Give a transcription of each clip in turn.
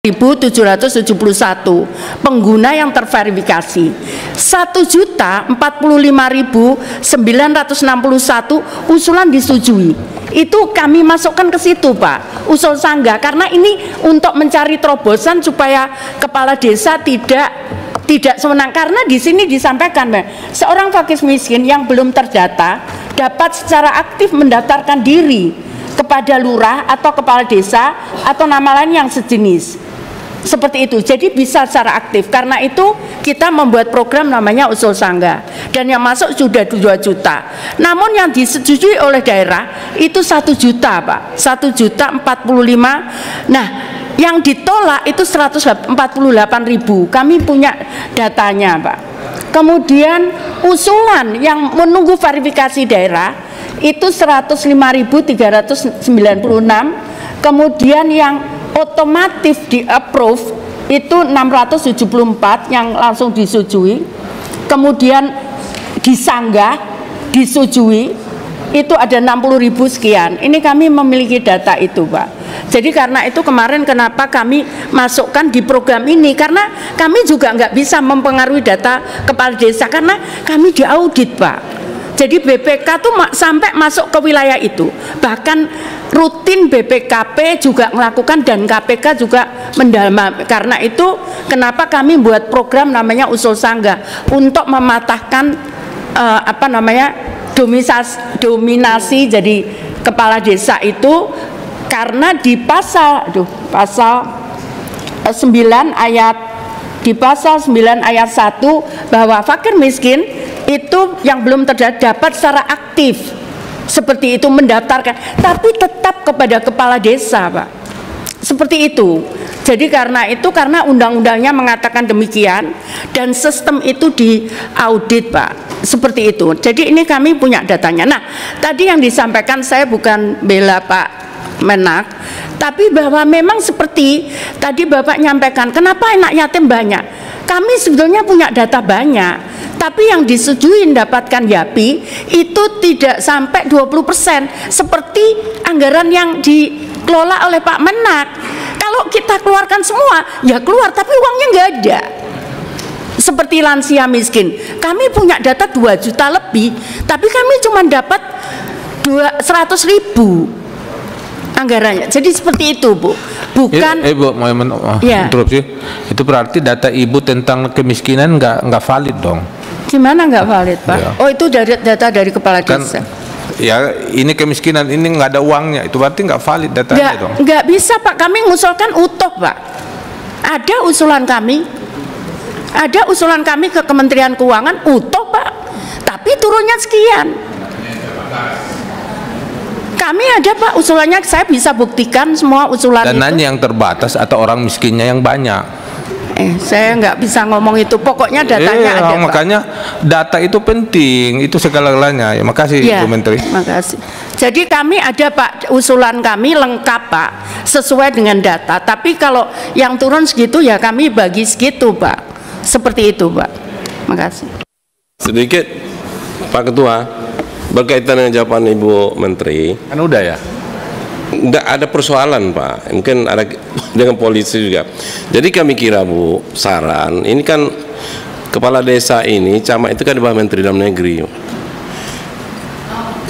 1.771 pengguna yang terverifikasi, 1.045.961 usulan disetujui. Itu kami masukkan ke situ, Pak, usul sanggah, karena ini untuk mencari terobosan supaya kepala desa tidak sewenang. Karena di sini disampaikan, seorang fakir miskin yang belum terdata dapat secara aktif mendaftarkan diri kepada lurah atau kepala desa atau nama lain yang sejenis. Seperti itu, jadi bisa secara aktif. Karena itu kita membuat program namanya usul sanggah, dan yang masuk sudah 2 juta. Namun yang disetujui oleh daerah itu 1 juta, Pak, 1.045.000. Nah, yang ditolak itu 148.000. Kami punya datanya, Pak. Kemudian usulan yang menunggu verifikasi daerah itu 105.396. Kemudian yang otomatis di approve itu 674 yang langsung disetujui. Kemudian disanggah disetujui itu ada 60.000 sekian. Ini kami memiliki data itu, Pak. Jadi karena itu kemarin kenapa kami masukkan di program ini, karena kami juga nggak bisa mempengaruhi data kepala desa karena kami diaudit, Pak. Jadi BPK tuh sampai masuk ke wilayah itu, bahkan rutin BPKP juga melakukan dan KPK juga mendalami. Karena itu kenapa kami buat program namanya usul sanggah untuk mematahkan dominasi jadi kepala desa itu. Karena di pasal 9 ayat 1 bahwa fakir miskin itu yang belum terdata dapat secara aktif seperti itu mendaftarkan, tapi tetap kepada kepala desa, Pak, seperti itu. Jadi karena undang-undangnya mengatakan demikian dan sistem itu diaudit, Pak, seperti itu. Jadi ini kami punya datanya. Nah, tadi yang disampaikan, saya bukan bela Pak Menak, tapi bahwa memang seperti tadi Bapak nyampaikan, kenapa anak yatim banyak? Kami sebetulnya punya data banyak, tapi yang disetujui mendapatkan YAPI itu tidak sampai 20%, seperti anggaran yang dikelola oleh Pak Menak. Kalau kita keluarkan semua, ya keluar, tapi uangnya nggak ada. Seperti lansia miskin, kami punya data 2 juta lebih, tapi kami cuma dapat 100.000 anggarannya. Jadi seperti itu, Bu. Bukan Ibu mau interupsi. Itu berarti data Ibu tentang kemiskinan nggak valid dong. Gimana nggak valid, Pak? Ya. Oh, itu data dari kepala desa. Ya, ini kemiskinan, ini nggak ada uangnya. Itu berarti nggak valid datanya dong. Nggak bisa, Pak. Kami mengusulkan utuh, Pak. Ada usulan kami ke Kementerian Keuangan utuh, Pak. Tapi turunnya sekian. Kami ada, Pak, usulannya, saya bisa buktikan semua usulan dananya itu. Yang terbatas atau orang miskinnya yang banyak? Saya nggak bisa ngomong itu, pokoknya datanya ada, makanya Pak. Data itu penting, itu segala-galanya. Ya, makasih, ya, Bu Menteri. Makasih. Jadi kami ada, Pak, usulan kami lengkap, Pak, sesuai dengan data. Tapi kalau yang turun segitu ya kami bagi segitu, Pak. Seperti itu, Pak. Makasih. Sedikit, Pak Ketua, berkaitan dengan jawaban Ibu Menteri. Kan udah ya? Enggak ada persoalan, Pak. Mungkin ada dengan polisi juga. Jadi kami kira, Bu, saran, ini kan kepala desa ini, camat itu kan di bawah Menteri Dalam Negeri.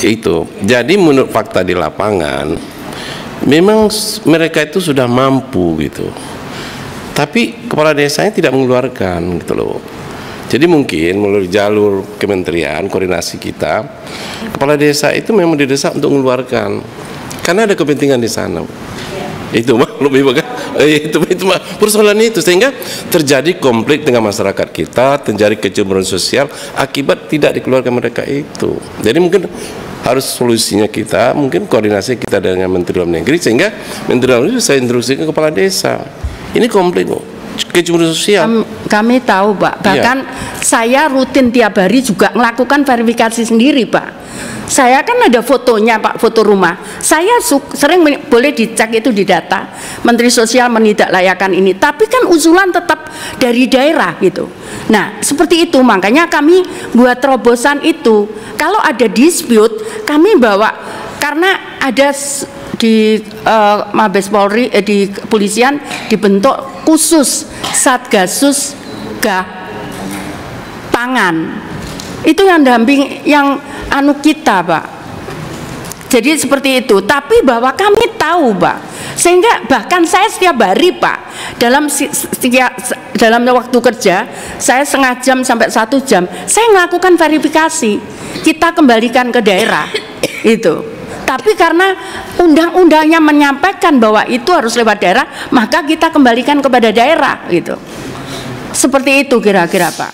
Itu. Jadi menurut fakta di lapangan, memang mereka itu sudah mampu gitu. Tapi kepala desanya tidak mengeluarkan gitu loh. Jadi mungkin melalui jalur kementerian, koordinasi kita, kepala desa itu memang didesak untuk mengeluarkan, karena ada kepentingan di sana. Itu lebih bagus. Itu persoalan itu, sehingga terjadi konflik dengan masyarakat kita, terjadi kecemburuan sosial akibat tidak dikeluarkan mereka itu. Jadi mungkin harus solusinya kita, mungkin koordinasi kita dengan Menteri Dalam Negeri, sehingga Menteri Dalam Negeri saya instruksikan ke kepala desa. Ini konflik, Bu. Kecemburuan sosial. Kami tahu, Pak. Bahkan saya rutin tiap hari juga melakukan verifikasi sendiri, Pak. Saya kan ada fotonya, Pak, foto rumah. Saya sering boleh dicek itu di data. Menteri Sosial menindaklanjuti ini. Tapi kan usulan tetap dari daerah gitu. Nah, seperti itu. Makanya kami buat terobosan itu. Kalau ada dispute, kami bawa, karena ada di Mabes Polri, di kepolisian dibentuk khusus Satgasus pangan. Itu yang damping, yang kita, Pak. Jadi seperti itu. Tapi bahwa kami tahu, Pak, sehingga bahkan saya setiap hari, Pak, dalam waktu kerja saya setengah jam sampai 1 jam saya melakukan verifikasi, kita kembalikan ke daerah itu. Tapi karena undang-undangnya menyampaikan bahwa itu harus lewat daerah, maka kita kembalikan kepada daerah gitu. Seperti itu kira-kira, Pak.